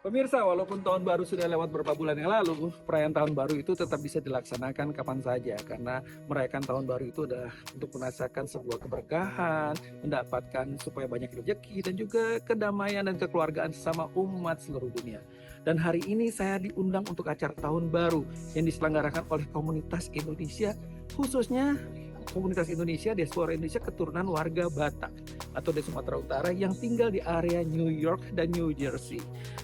Pemirsa, walaupun tahun baru sudah lewat beberapa bulan yang lalu, perayaan tahun baru itu tetap bisa dilaksanakan kapan saja karena merayakan tahun baru itu adalah untuk merasakan sebuah keberkahan, mendapatkan supaya banyak rezeki dan juga kedamaian dan kekeluargaan sesama umat seluruh dunia. Dan hari ini saya diundang untuk acara tahun baru yang diselenggarakan oleh komunitas Indonesia, khususnya komunitas Indonesia, diaspora Indonesia keturunan warga Batak atau di Sumatera Utara yang tinggal di area New York dan New Jersey.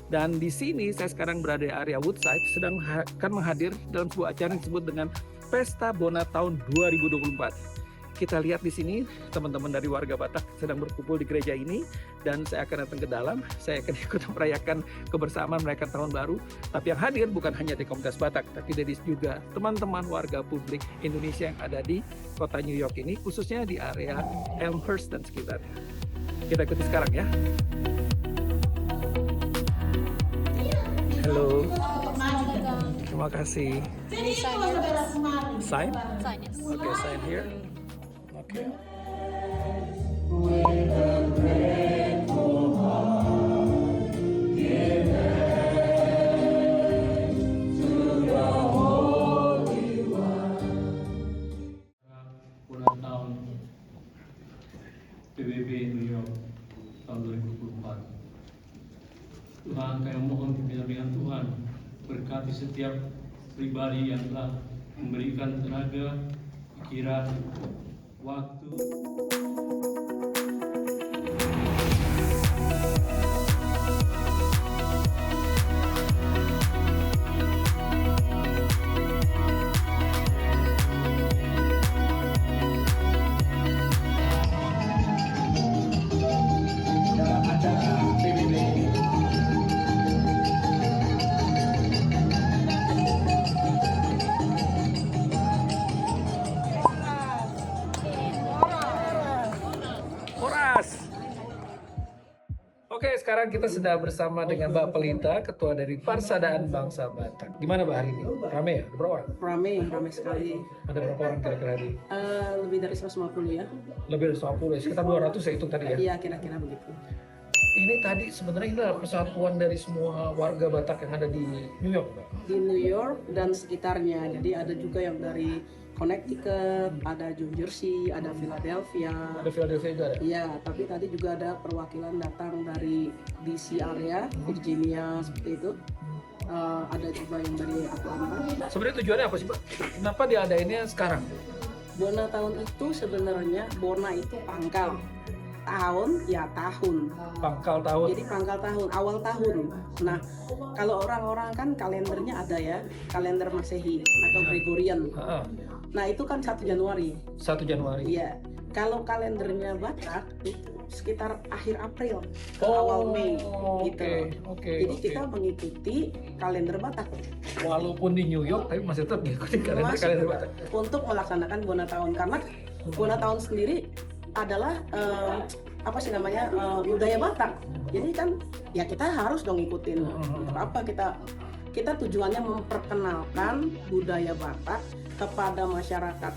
Dan di sini saya sekarang berada di area Woodside, sedang akan menghadir dalam sebuah acara yang disebut dengan Pesta Bona tahun 2024. Kita lihat di sini teman-teman dari warga Batak sedang berkumpul di gereja ini, dan saya akan datang ke dalam. Saya akan ikut merayakan kebersamaan merayakan tahun baru. Tapi yang hadir bukan hanya dari komunitas Batak, tapi dari juga teman-teman warga publik Indonesia yang ada di kota New York ini, khususnya di area Elmhurst dan sekitarnya. Kita ikuti sekarang ya. Halo. Terima kasih. Sign? Sign, yes. Okay, sign here. Okay. Ulang tahun PBB New York tahun 2024. Tuhan, kami mohon pimpinan Tuhan berkati setiap pribadi yang telah memberikan tenaga, pikiran, waktu. Horas. Oke, sekarang kita sudah bersama dengan Mbak Pelita, Ketua dari Parsadaan Bangsa Batak. Gimana Mbak hari ini? Rame ya? Ada berapa orang? Ramai sekali. Ada berapa orang kira-kira hari ini? Lebih dari 150 ya. Lebih dari 150 ya, sekitar 200 ya hitung tadi ya? Iya, kira-kira begitu. Ini tadi sebenarnya ini adalah persatuan dari semua warga Batak yang ada di New York, Mbak. Di New York dan sekitarnya. Jadi ada juga yang dari Connecticut, ada New Jersey, ada Philadelphia. Ada Philadelphia juga ada? Iya, tapi tadi juga ada perwakilan datang dari DC area, Virginia, seperti itu. Ada juga yang dari Atlanta. Sebenarnya tujuannya apa sih, Mbak? Kenapa diadainnya sekarang? Bona tahun itu sebenarnya, Bona itu pangkal. Tahun, ya tahun. Pangkal tahun. Jadi pangkal tahun, awal tahun. Nah, kalau orang-orang kan kalendernya ada ya, kalender Masehi atau Gregorian. Ah, Nah, itu kan 1 Januari. 1 Januari. Iya. Kalau kalendernya Batak itu sekitar akhir April ke Oh, awal Mei gitu. oke, Jadi oke. kita mengikuti kalender Batak. Walaupun di New York, tapi masih tetap mengikuti Masuk kalender Batak. untuk melaksanakan Bona tahun, karena Bona tahun sendiri adalah apa sih namanya, budaya Batak. Jadi kan ya kita harus dong ngikutin. Apa kita tujuannya memperkenalkan budaya Batak kepada masyarakat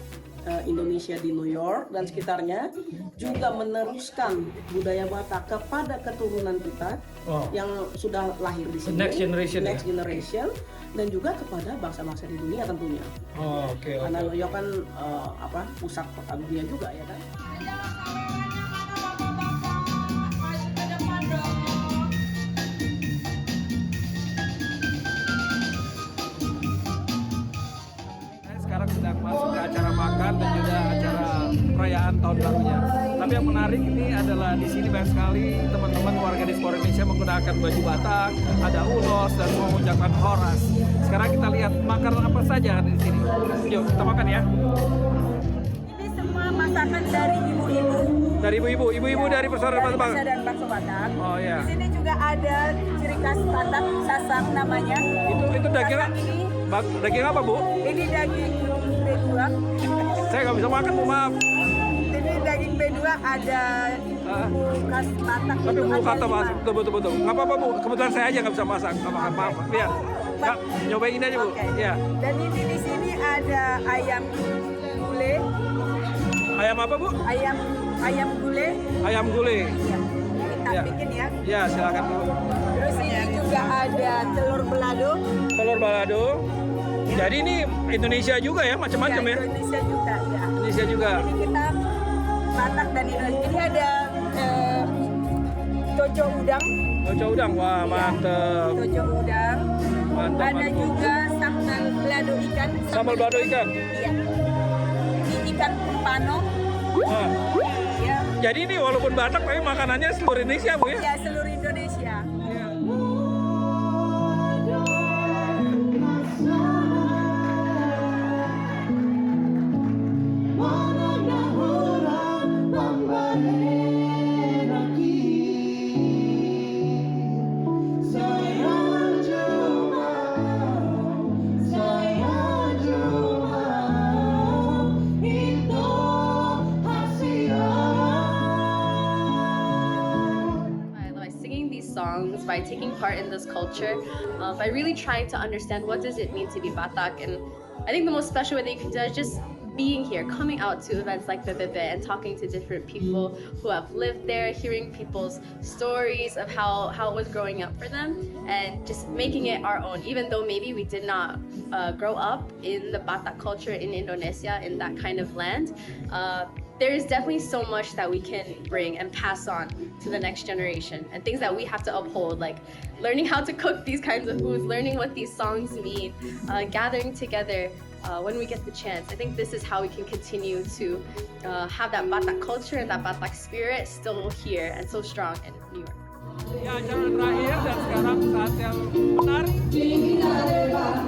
Indonesia di New York dan sekitarnya, juga meneruskan budaya Batak kepada keturunan kita Oh. yang sudah lahir di sini, Next generation ya? next generation, dan juga kepada bangsa-bangsa di dunia tentunya. Oh, oke, Karena oke. New York kan pusat kota dunia juga ya kan. Saya sekarang sedang masuk ke acara makan dan juga acara perayaan tahun barunya. Tapi yang menarik ini adalah di sini banyak sekali teman-teman warga diaspora Indonesia menggunakan baju Batak, ada ulos dan semua mengucapkan horas. Sekarang kita lihat makanan apa saja yang ada di sini. Yuk kita makan ya. Ini semua masakan dari ibu-ibu. Dari ibu-ibu dari Persaudaraan Bangsa Batak. dan Bangsa Batak. Oh ya. Di sini juga ada ciri khas Batak, sasang namanya. Itu daging Sasang ini, daging apa Bu? ini daging B2. Saya nggak bisa makan Bu, maaf. Ini daging B2 ada bumbu khas Batak. Tapi itu Bu ada kata 5. mas, betul. Nggak apa-apa Bu, kebetulan saya aja nggak bisa masak. Maaf. Ya, nggak, nyobain ini aja Bu. Oke. Ya. Dan ini di sini ada ayam gulai, Ayam apa Bu? ayam gulai. Ayam gulai. Ya. Kita Ya. bikin ya. Ya, silakan Bu. Terus ini juga juga ada telur belado. Telur balado. Jadi ini Indonesia juga ya, macam-macam ya. Indonesia juga ya. Indonesia juga. Jadi kita Batak dan Indonesia. Ini ada coco udang. Coco udang, wah mantep. Coco udang. Mantap. Ada juga sambal balado ikan. Sambal balado ikan. Iya. Ini ikan pano. Wah. Ya. Jadi ini walaupun Batak tapi makanannya seluruh Indonesia Bu ya. Ya, seluruh Indonesia. Iya. Songs, by taking part in this culture, by really trying to understand what does it mean to be Batak. And I think the most special way that you can do is just being here, coming out to events like Bebebe and talking to different people who have lived there, hearing people's stories of how it was growing up for them, and just making it our own, even though maybe we did not grow up in the Batak culture in Indonesia, in that kind of land. There is definitely so much that we can bring and pass on to the next generation, and things that we have to uphold, like learning how to cook these kinds of foods, learning what these songs mean, gathering together when we get the chance. I think this is how we can continue to have that Batak culture and that Batak spirit still here and so strong in New York. Ya, acara terakhir dan sekarang saat yang menari.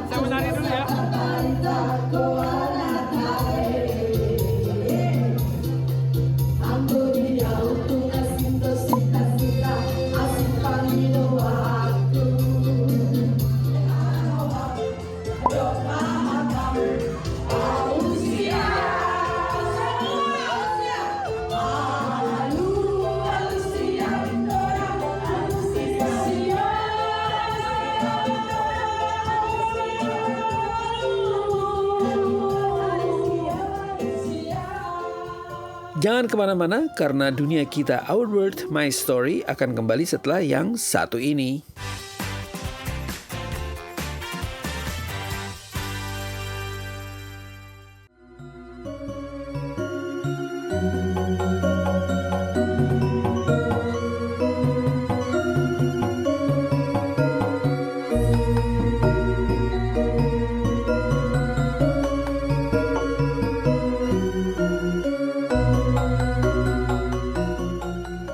Saya menari dulu ya. Jangan kemana-mana karena dunia kita Our World, My Story akan kembali setelah yang satu ini.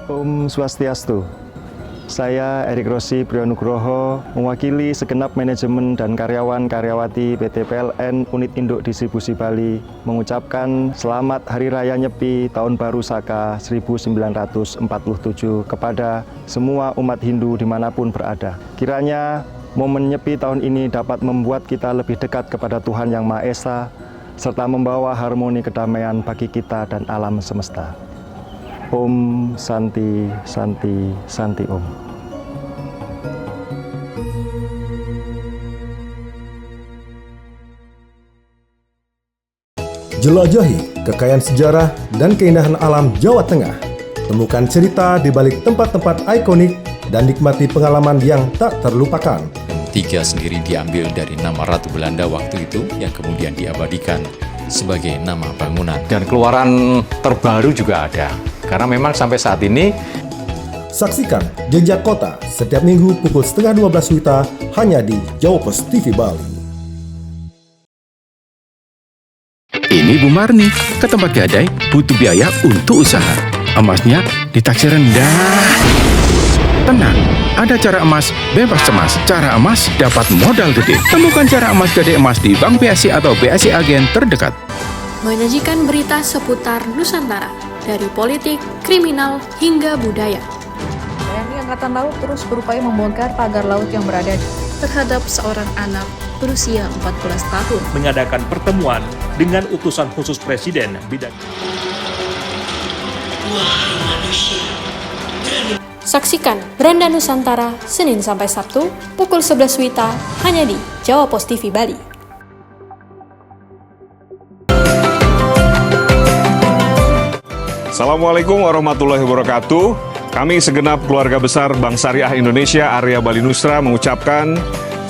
Om Swastiastu. Saya Erik Rossi Priyonugroho, mewakili segenap manajemen dan karyawan-karyawati PT PLN Unit Induk Distribusi Bali, mengucapkan Selamat Hari Raya Nyepi Tahun Baru Saka 1947 kepada semua umat Hindu dimanapun berada. Kiranya momen Nyepi tahun ini dapat membuat kita lebih dekat kepada Tuhan Yang Maha Esa, serta membawa harmoni kedamaian bagi kita dan alam semesta. Om Santi Santi Santi Om. Jelajahi kekayaan sejarah dan keindahan alam Jawa Tengah. Temukan cerita di balik tempat-tempat ikonik dan nikmati pengalaman yang tak terlupakan. Tiga sendiri diambil dari nama Ratu Belanda waktu itu yang kemudian diabadikan sebagai nama bangunan. Dan keluaran terbaru juga ada. Karena memang sampai saat ini. Saksikan Jejak Kota setiap minggu pukul 11:30 WITA hanya di Jawa Pos TV Bali. Ini Bu Marni, ke tempat gadai butuh biaya untuk usaha. Emasnya ditaksir rendah. Tenang, ada cara emas bebas cemas. Cara emas dapat modal gede. Temukan cara emas gede emas di Bank BSI atau BSI Agen terdekat. Menyajikan berita seputar Nusantara, dari politik, kriminal, hingga budaya. TNI Angkatan Laut terus berupaya membongkar pagar laut yang berada terhadap seorang anak berusia 14 tahun. Mengadakan pertemuan dengan utusan khusus Presiden bidang. Saksikan Beranda Nusantara Senin sampai Sabtu pukul 11 WITA hanya di Jawa Pos TV Bali. Assalamualaikum warahmatullahi wabarakatuh. Kami segenap keluarga besar Bank Syariah Indonesia Area Bali Nusra mengucapkan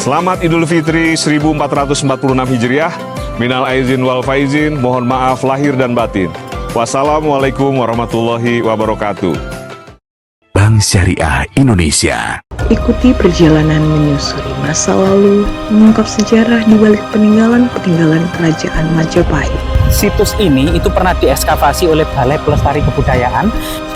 Selamat Idul Fitri 1446 Hijriah. Minal aizin wal faizin, mohon maaf lahir dan batin. Wassalamualaikum warahmatullahi wabarakatuh. Bank Syariah Indonesia. Ikuti perjalanan menyusuri masa lalu, mengungkap sejarah di balik peninggalan-peninggalan kerajaan Majapahit. Situs ini itu pernah diekskavasi oleh Balai Pelestari Kebudayaan.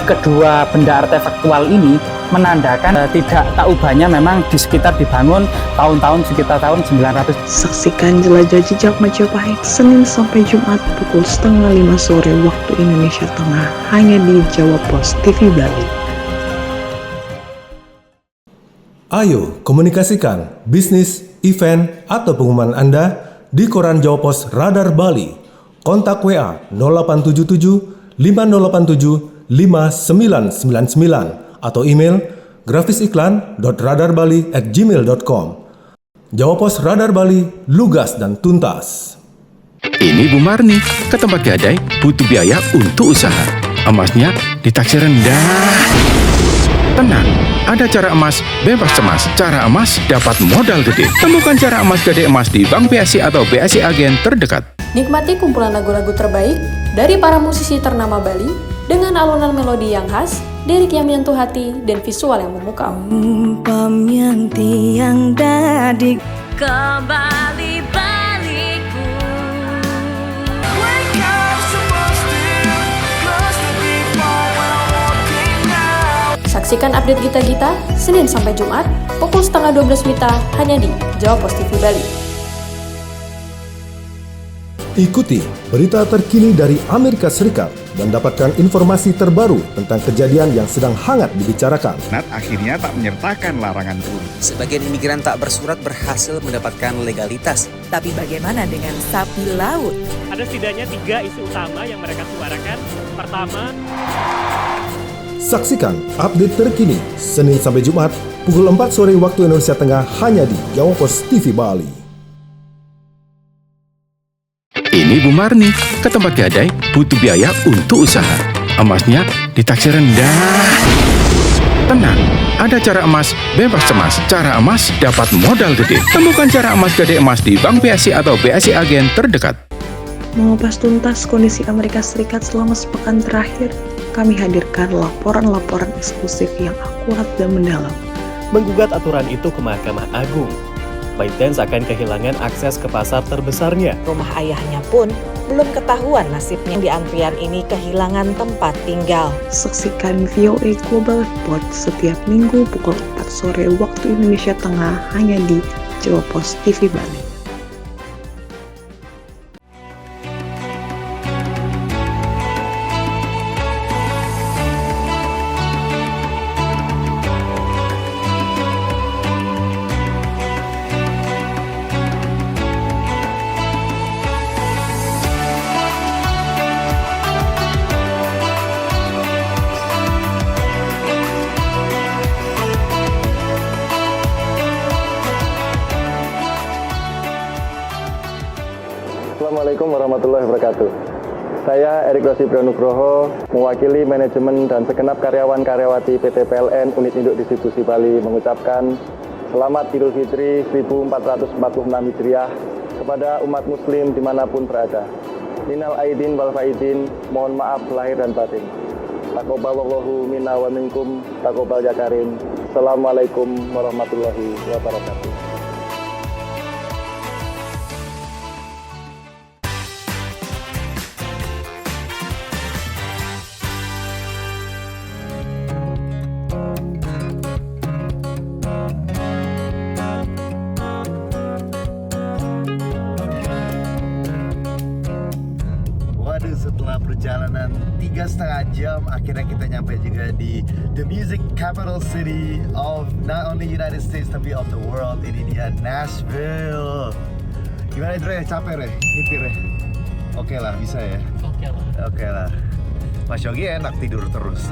Kedua benda artefaktual ini menandakan tidak tak ubahnya memang di sekitar dibangun tahun-tahun sekitar tahun 900. Saksikan jelajah jejak Majapahit Senin sampai Jumat pukul 4:30 sore waktu Indonesia Tengah hanya di Jawa Pos TV Bali. Ayo komunikasikan bisnis, event, atau pengumuman Anda di Koran Jawa Pos Radar Bali. Kontak WA 0877 5087 5999 atau email grafisiklan.radarbali@gmail.com. Jawa Pos Radar Bali, lugas dan tuntas. Ini Bu Marni, ke tempat gadai butuh biaya untuk usaha. Emasnya ditaksir rendah. Tenang, ada cara emas bebas cemas. Cara emas dapat modal gede. Temukan cara emas gede emas di Bank BSI atau BSI Agen terdekat. Nikmati kumpulan lagu-lagu terbaik dari para musisi ternama Bali dengan alunan melodi yang khas, lirik yang menyentuh hati, dan visual yang memukau. Umpam tiang dadi kembali baliku. Saksikan update Gita-Gita Senin sampai Jumat pukul 11:30 WITA hanya di Jawa Pos TV Bali. Ikuti berita terkini dari Amerika Serikat dan dapatkan informasi terbaru tentang kejadian yang sedang hangat dibicarakan. Akhirnya tak menyertakan larangan buruh. Sebagian imigran tak bersurat berhasil mendapatkan legalitas. Tapi bagaimana dengan sapi laut? Ada setidaknya 3 isu utama yang mereka suarakan. Pertama, saksikan update terkini Senin sampai Jumat pukul 4 sore waktu Indonesia Tengah hanya di Jawa Pos TV Bali. Ini Bu Marni, ke tempat gadai butuh biaya untuk usaha. Emasnya ditaksir rendah. Tenang, ada cara emas bebas cemas. Cara emas dapat modal gede. Temukan cara emas gede emas di Bank BSI atau BSI Agen terdekat. Mengupas tuntas kondisi Amerika Serikat selama sepekan terakhir, kami hadirkan laporan-laporan eksklusif yang akurat dan mendalam. Menggugat aturan itu ke Mahkamah Agung. ByteDance akan kehilangan akses ke pasar terbesarnya. Rumah ayahnya pun belum ketahuan nasibnya. Di antrian ini kehilangan tempat tinggal. Saksikan VOA Global Report setiap minggu pukul 4 sore waktu Indonesia Tengah hanya di Jawa Pos TV Bali. Assalamualaikum warahmatullahi wabarakatuh. Saya Erik Rossi Priyonugroho, mewakili manajemen dan segenap karyawan-karyawati PT PLN Unit Induk Distribusi Bali mengucapkan Selamat Idul Fitri 1446 Hijriah kepada umat muslim dimanapun berada. Minal aidin wal faizin, mohon maaf lahir dan batin. Taqabbalallahu minna wa minkum, taqabbal ya karim. Assalamualaikum warahmatullahi wabarakatuh. Setelah perjalanan 3,5 jam, akhirnya kita nyampe juga di the music capital city of not only United States tapi of the world. Ini dia Nashville. Gimana Dre? Capek Re? Nyetir Re? Oke lah, bisa ya? Oke lah. Mas Yogi enak tidur terus.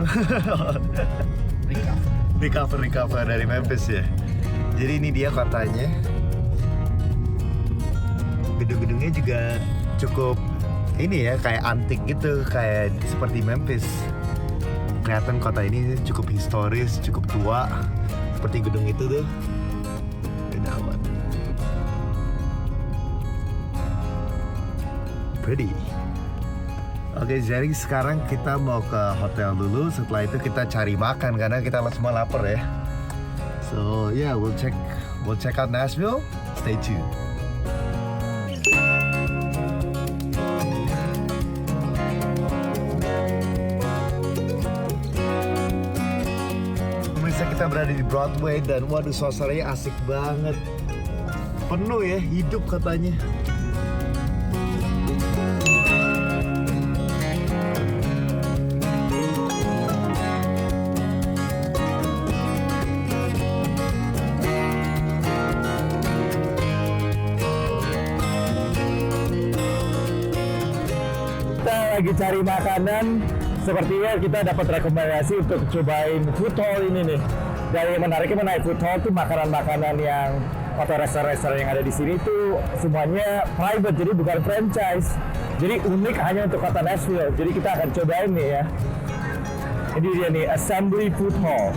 Recover dari Memphis ya. Jadi ini dia kotanya. Gedung-gedungnya juga cukup ini ya, kayak antik gitu, kayak seperti Memphis. kelihatan kota ini cukup historis, cukup tua. Seperti gedung itu tuh. Pretty. Oke, jadi sekarang kita mau ke hotel dulu. Setelah itu kita cari makan karena kita semua lapar ya. So yeah, we'll check out Nashville. Stay tuned. Pemirsa, kita berada di Broadway dan waduh suasananya asik banget. Penuh ya, hidup katanya. Lagi cari makanan, sepertinya kita dapat rekomendasi untuk cobain food hall ini nih. Dan yang menariknya menaik food hall tuh makanan-makanan yang atau restoran-restoran yang ada di sini tuh semuanya private, jadi bukan franchise. Jadi unik hanya untuk kota Nashville. Jadi kita akan cobain nih ya. Ini dia nih, Assembly Food Hall.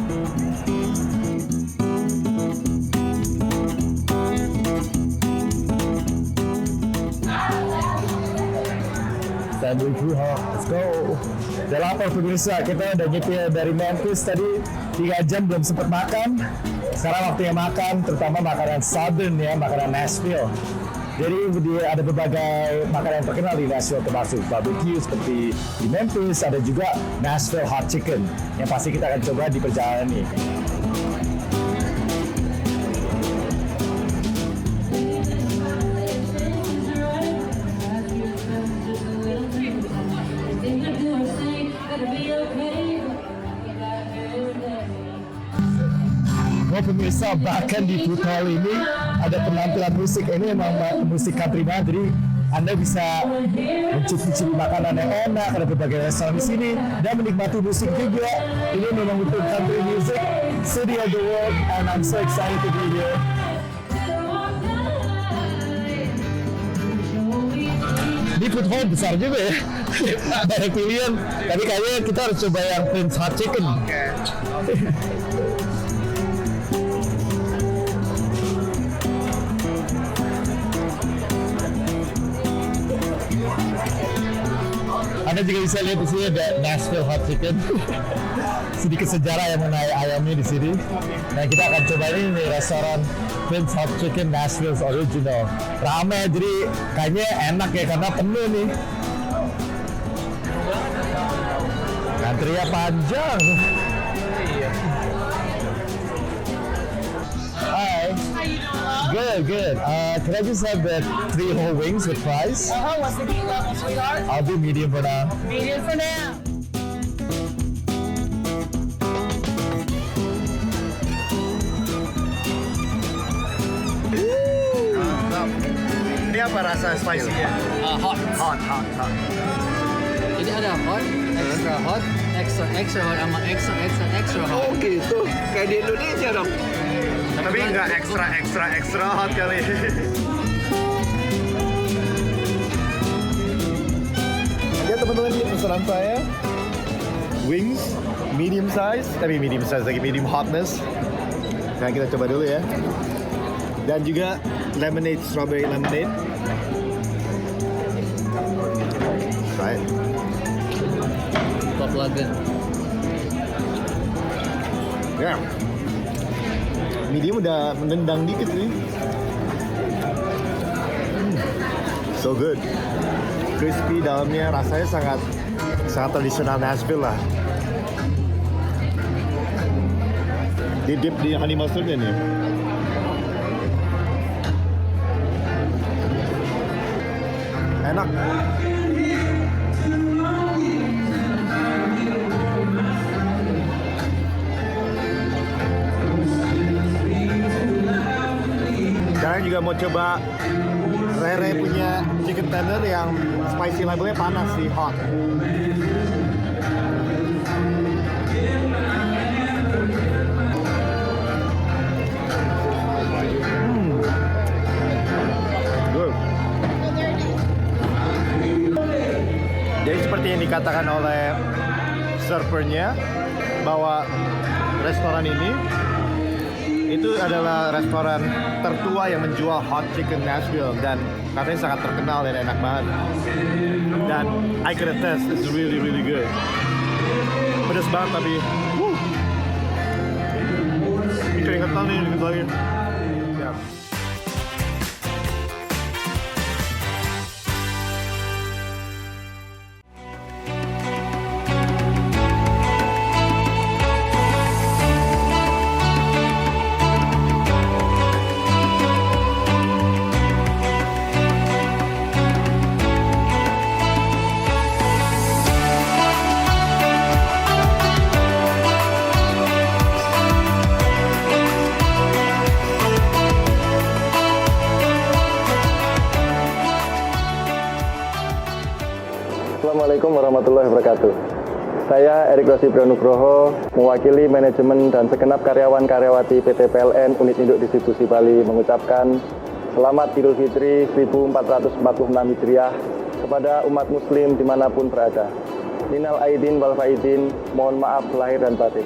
Assembly Food Hall, let's go. Udah lapar pemirsa, kita udah nyetir dari Memphis tadi 3 jam belum sempat makan. Sekarang waktunya makan, terutama makanan Southern ya, makanan Nashville. Jadi ada berbagai makanan yang terkenal di Nashville, termasuk barbecue seperti di Memphis, ada juga Nashville Hot Chicken yang pasti kita akan coba di perjalanan ini. Oh pemirsa, bahkan di food hall ini ada penampilan musik. Ini memang musik country banget, jadi Anda bisa mencicipi makanan yang enak, ada berbagai restoran di sini dan menikmati musik juga. Ini memang betul country music, city of the world, and I'm so excited to be here. Di food hall besar juga ya, banyak pilihan. Tapi kayaknya kita harus coba yang Prince Hot Chicken. Anda juga bisa lihat di sini ada Nashville Hot Chicken. Sedikit sejarah yang mengenai ayamnya di sini. Dan kita akan coba ini nih, restoran Prince Hot Chicken Nashville's Original. Ramai, jadi kayaknya enak ya karena penuh nih. Antrinya panjang. Hi. Good, good. Can I just have the 3 whole wings with fries? What's the meat level, sweetheart? I'll do medium for now. Medium for now. Ini apa rasa spicy-nya? Hot. Hot. Ini ada hot, extra hot, extra hot, sama extra hot. Oh gitu, kayak di Indonesia dong. Tapi nggak extra hot kali. Ya teman-teman, ini pesanan saya. Wings, medium size lagi medium hotness. Nah kita coba dulu ya. Dan juga lemonade, strawberry lemonade. Right. Top lagen. Ya. Medium udah menendang dikit nih. So good. Crispy dalamnya, rasanya sangat tradisional Nashville lah. Di dip di honey mustardnya nih. Enak. Sekarang juga mau coba Rere punya chicken tender yang spicy labelnya panas sih, hot. Good. Jadi seperti yang dikatakan oleh servernya bahwa restoran ini itu adalah restoran tertua yang menjual hot chicken Nashville dan katanya sangat terkenal dan enak banget. Dan I can attest, it's really really good. Pedas banget tapi, keringetan nih dikit lagi. Ya. Assalamualaikum warahmatullahi wabarakatuh. Saya Erik Rossi Priyonugroho, mewakili manajemen dan segenap karyawan-karyawati PT PLN Unit Induk Distribusi Bali mengucapkan Selamat Idul Fitri 1446 Hijriah kepada umat muslim dimanapun berada. Minal aidin wal faidin, mohon maaf lahir dan batin.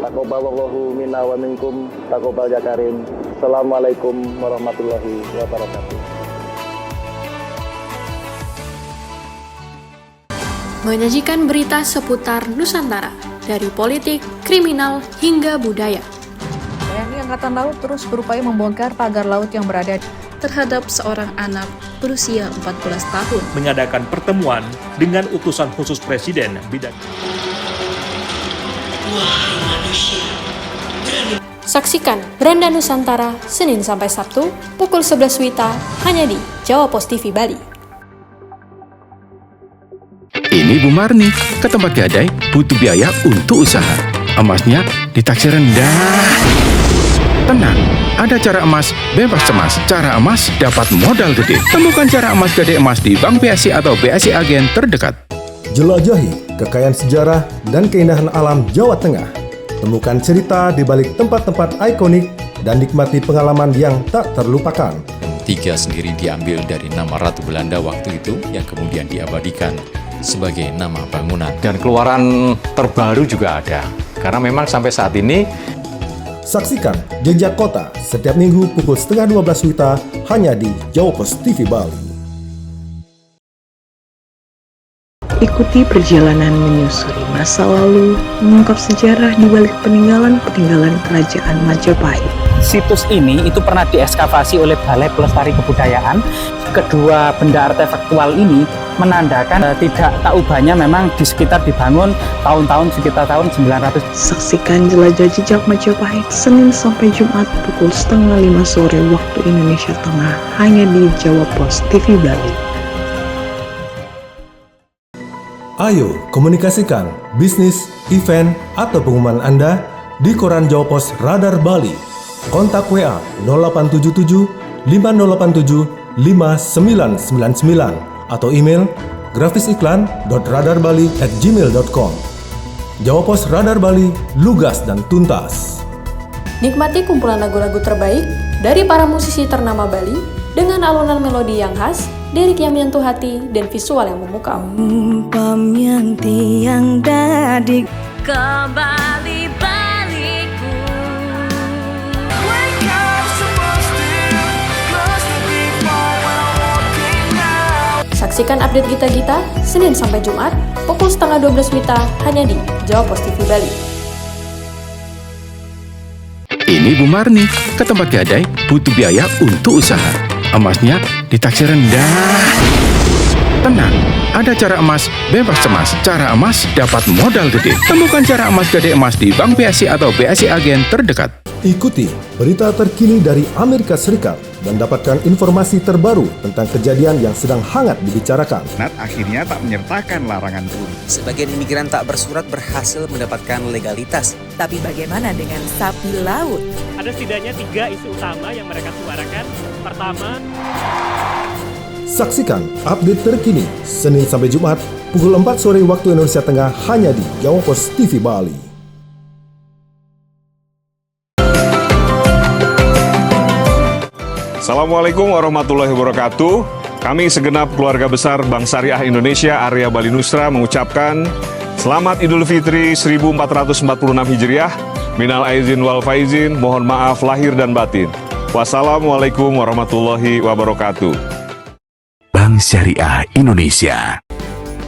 Taqabbalallahu minna wa minkum, taqabbal ya karim. Assalamualaikum warahmatullahi wabarakatuh. Menyajikan berita seputar Nusantara, dari politik, kriminal, hingga budaya. TNI Angkatan Laut terus berupaya membongkar pagar laut yang berada terhadap seorang anak berusia 14 tahun. Mengadakan pertemuan dengan utusan khusus Presiden bidang. Saksikan Beranda Nusantara Senin sampai Sabtu pukul 11 WITA hanya di Jawa Pos TV Bali. Ini Bu Marni, ke tempat gadai butuh biaya untuk usaha. Emasnya ditaksir rendah. Tenang, ada cara emas bebas cemas. Cara emas dapat modal gede. Temukan cara emas gede emas di Bank BSI atau BSI Agen terdekat. Jelajahi kekayaan sejarah dan keindahan alam Jawa Tengah. Temukan cerita di balik tempat-tempat ikonik dan nikmati pengalaman yang tak terlupakan. Tiga sendiri diambil dari nama Ratu Belanda waktu itu yang kemudian diabadikan sebagai nama bangunan. Dan keluaran terbaru juga ada, karena memang sampai saat ini. Saksikan Jejak Kota setiap minggu pukul 11:30 WITA hanya di Jawa Pos TV Bali. Ikuti perjalanan menyusuri masa lalu, mengungkap sejarah di balik peninggalan-peninggalan kerajaan Majapahit. Situs ini itu pernah diekskavasi oleh Balai Pelestari Kebudayaan. Kedua benda artefaktual ini menandakan tidak tak ubahnya memang di sekitar dibangun tahun-tahun sekitar tahun 900. Saksikan Jelajah Jejak Majapahit Senin sampai Jumat pukul 4:30 sore waktu Indonesia Tengah hanya di Jawa Pos TV Bali. Ayo komunikasikan bisnis, event, atau pengumuman Anda di koran Jawa Pos Radar Bali. Kontak WA 0877 5087 5999 atau email grafisiklan.radarbali@gmail.com. Jawa Pos Radar Bali, lugas dan tuntas. Nikmati kumpulan lagu-lagu terbaik dari para musisi ternama Bali dengan alunan melodi yang khas, lirik yang menyentuh hati, dan visual yang memukau. Umpam yang tiang dadi kembali baliku. Saksikan update Gita-Gita Senin sampai Jumat pukul 11:30 WITA hanya di Jawa Pos TV Bali. Ini Bu Marni, ke tempat gadai butuh biaya untuk usaha. Emasnya ditaksir rendah. Tenang, ada cara emas bebas cemas. Cara emas dapat modal gede. Temukan cara emas gede emas di Bank BSI atau BSI Agen terdekat. Ikuti berita terkini dari Amerika Serikat dan dapatkan informasi terbaru tentang kejadian yang sedang hangat dibicarakan. Nat akhirnya tak menyertakan larangan turun. Sebagian imigran tak bersurat berhasil mendapatkan legalitas. Tapi bagaimana dengan sapi laut? Ada setidaknya 3 isu utama yang mereka suarakan. Pertama, saksikan update terkini Senin sampai Jumat pukul 4 sore waktu Indonesia Tengah hanya di Jawa Pos TV Bali. Assalamualaikum warahmatullahi wabarakatuh. Kami segenap keluarga besar Bank Syariah Indonesia Area Bali Nusra mengucapkan Selamat Idul Fitri 1446 Hijriah. Minal aizin wal faizin, mohon maaf lahir dan batin. Wassalamualaikum warahmatullahi wabarakatuh. Bank Syariah Indonesia.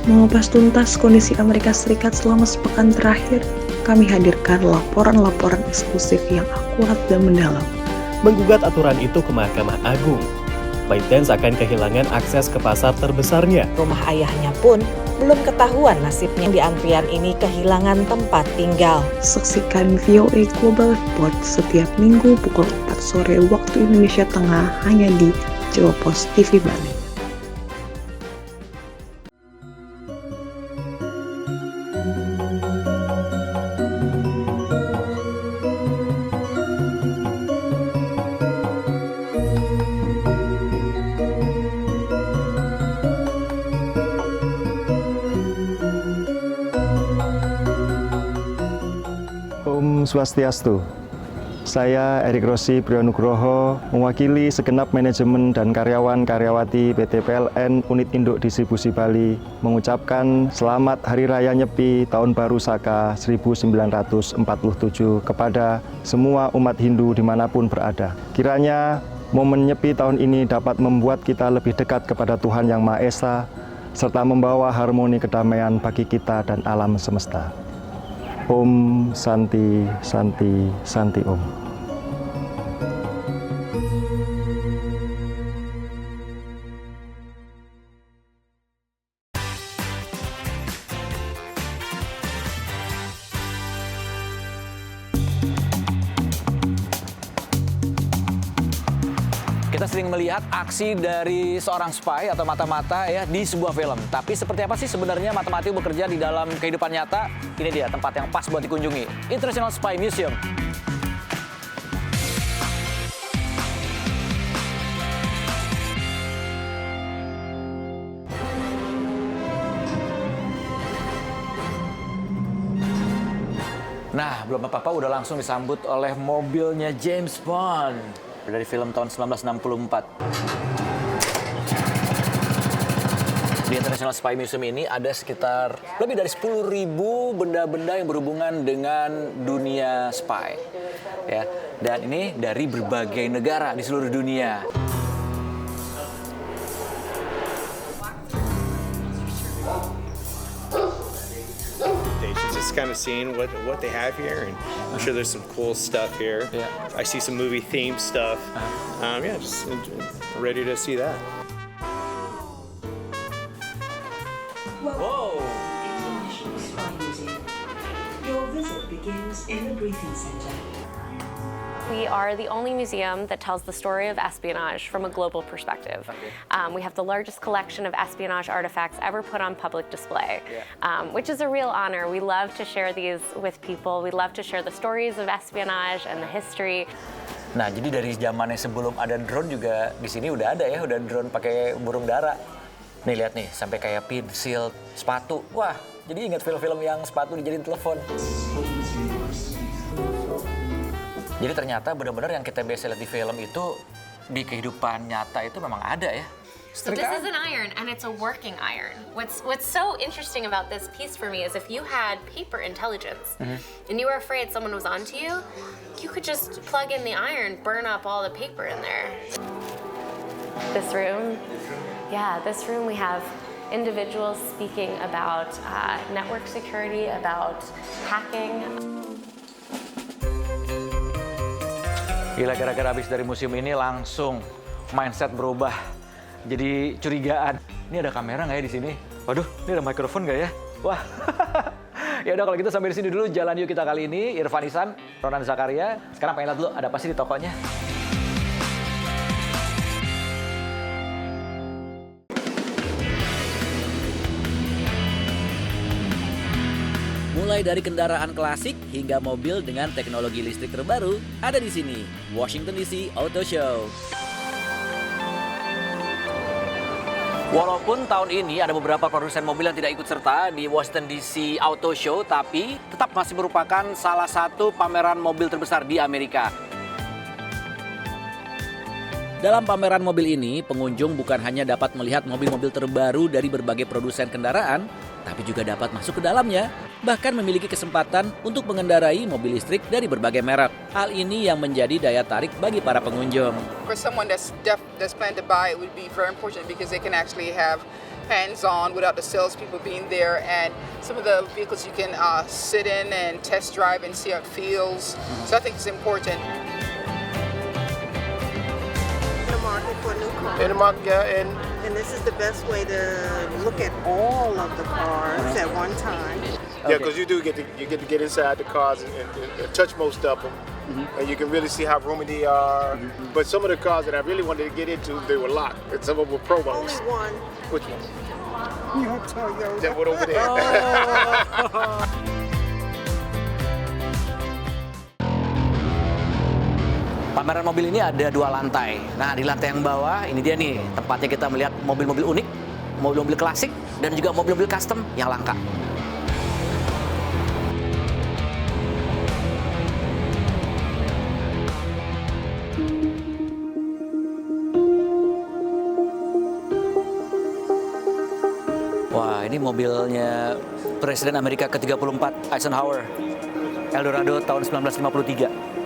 Mengupas tuntas kondisi Amerika Serikat selama sepekan terakhir, kami hadirkan laporan-laporan eksklusif yang akurat dan mendalam. Menggugat aturan itu ke Mahkamah Agung, ByteDance akan kehilangan akses ke pasar terbesarnya. Rumah ayahnya pun belum ketahuan nasibnya. Di antrian ini kehilangan tempat tinggal. Saksikan VOA Global Report setiap minggu pukul 4 sore waktu Indonesia Tengah hanya di Jawa Post TV Bali. Om Swastiastu. Saya Erik Rossi Priyonugroho, mewakili segenap manajemen dan karyawan-karyawati PT PLN Unit Induk Distribusi Bali, mengucapkan Selamat Hari Raya Nyepi Tahun Baru Saka 1947 kepada semua umat Hindu dimanapun berada. Kiranya momen Nyepi tahun ini dapat membuat kita lebih dekat kepada Tuhan Yang Maha Esa, serta membawa harmoni kedamaian bagi kita dan alam semesta. Om Santi Santi Santi Om. Kita sering melihat aksi dari seorang spy atau mata-mata ya di sebuah film. Tapi seperti apa sih sebenarnya mata-mata itu bekerja di dalam kehidupan nyata? Ini dia tempat yang pas buat dikunjungi, International Spy Museum. Nah, belum apa-apa udah langsung disambut oleh mobilnya James Bond dari film tahun 1964. Di International Spy Museum ini ada sekitar lebih dari 10.000 benda-benda yang berhubungan dengan dunia spy. Ya, dan ini dari berbagai negara di seluruh dunia. Just kind of seeing what they have here, and I'm sure there's some cool stuff here. Yeah. I see some movie themed stuff. Yeah, just ready to see that. Whoa! International Spy Museum. Your visit begins in the briefing center. We are the only museum that tells the story of espionage from a global perspective. We have the largest collection of espionage artifacts ever put on public display, which is a real honor. We love to share these with people. We love to share the stories of espionage and the history. Nah, jadi dari zamannya sebelum ada drone juga di sini udah ada ya, udah drone pakai burung dara. Nih lihat nih, sampai kayak pensil, sepatu. Wah, jadi ingat film-film yang sepatu dijadiin telepon. Jadi ternyata benar-benar yang kita biasa lihat di film itu di kehidupan nyata itu memang ada ya. So this is an iron, and it's a working iron. What's so interesting about this piece for me is if you had paper intelligence, and you were afraid someone was onto you, you could just plug in the iron, burn up all the paper in there. This room we have individuals speaking about network security, about hacking. Gila, gara-gara habis dari museum ini langsung mindset berubah. Jadi curigaan. Ini ada kamera nggak ya di sini? Waduh, ini ada mikrofon nggak ya? Wah. Ya udah kalau gitu sampai di sini dulu jalan yuk kita kali ini. Irfan Isan, Ronan Zakaria. Sekarang pengen lihat dulu ada apa sih di tokonya. Mulai dari kendaraan klasik hingga mobil dengan teknologi listrik terbaru ada di sini, Washington DC Auto Show. Walaupun tahun ini ada beberapa produsen mobil yang tidak ikut serta di Washington DC Auto Show, tapi tetap masih merupakan salah satu pameran mobil terbesar di Amerika. Dalam pameran mobil ini, pengunjung bukan hanya dapat melihat mobil-mobil terbaru dari berbagai produsen kendaraan, tapi juga dapat masuk ke dalamnya, bahkan memiliki kesempatan untuk mengendarai mobil listrik dari berbagai merek. Hal ini yang menjadi daya tarik bagi para pengunjung. For someone that's planning to buy, it would be very important because they can actually have hands-on without the salespeople being there, and some of the vehicles you can sit in and test drive and see how it feels. So I think it's important. In the market for new cars. In the market, yeah, and this is the best way to look at all of the cars at one time. Yeah, because you get to get inside the cars and touch most of them, and you can really see how roomy they are. But some of the cars that I really wanted to get into, they were locked, and some of them were promos. Only one. Which one? Your Toyota. That one over there. Pameran mobil ini ada 2 lantai. Nah, di lantai yang bawah ini dia nih tempatnya kita melihat mobil-mobil unik, mobil-mobil klasik, dan juga mobil-mobil custom yang langka. Wah, ini mobilnya Presiden Amerika ke-34, Eisenhower, Eldorado tahun 1953.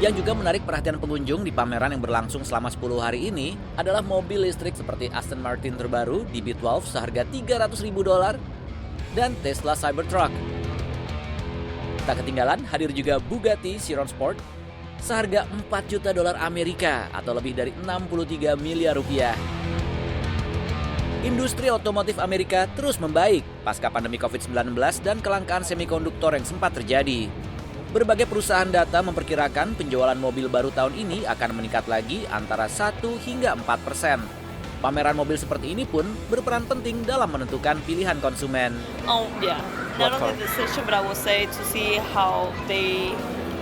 Yang juga menarik perhatian pengunjung di pameran yang berlangsung selama 10 hari ini adalah mobil listrik seperti Aston Martin terbaru DB12 seharga $300.000 dan Tesla Cybertruck. Tak ketinggalan hadir juga Bugatti Chiron Sport seharga $4 juta Amerika atau lebih dari 63 miliar rupiah. Industri otomotif Amerika terus membaik pasca pandemi COVID-19 dan kelangkaan semikonduktor yang sempat terjadi. Berbagai perusahaan data memperkirakan penjualan mobil baru tahun ini akan meningkat lagi antara 1 hingga 4%. Pameran mobil seperti ini pun berperan penting dalam menentukan pilihan konsumen. Oh yeah, not only the decision, but I will say to see how they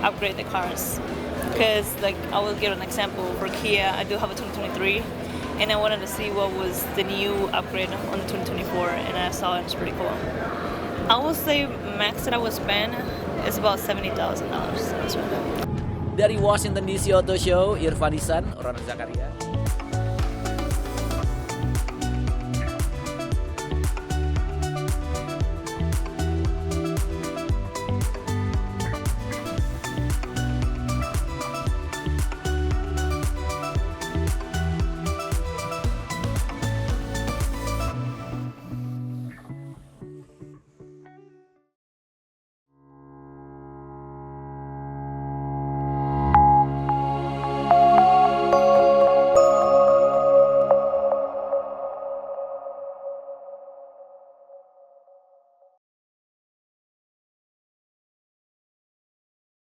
upgrade the cars. Because like I will give an example for Kia, I do have a 2023. And I wanted to see what was the new upgrade on the 2024, and I saw it. It's pretty cool. I will say max that I would spend is about $70,000. Dari Washington DC Auto Show, Irfan Isan, Ronald Zakaria.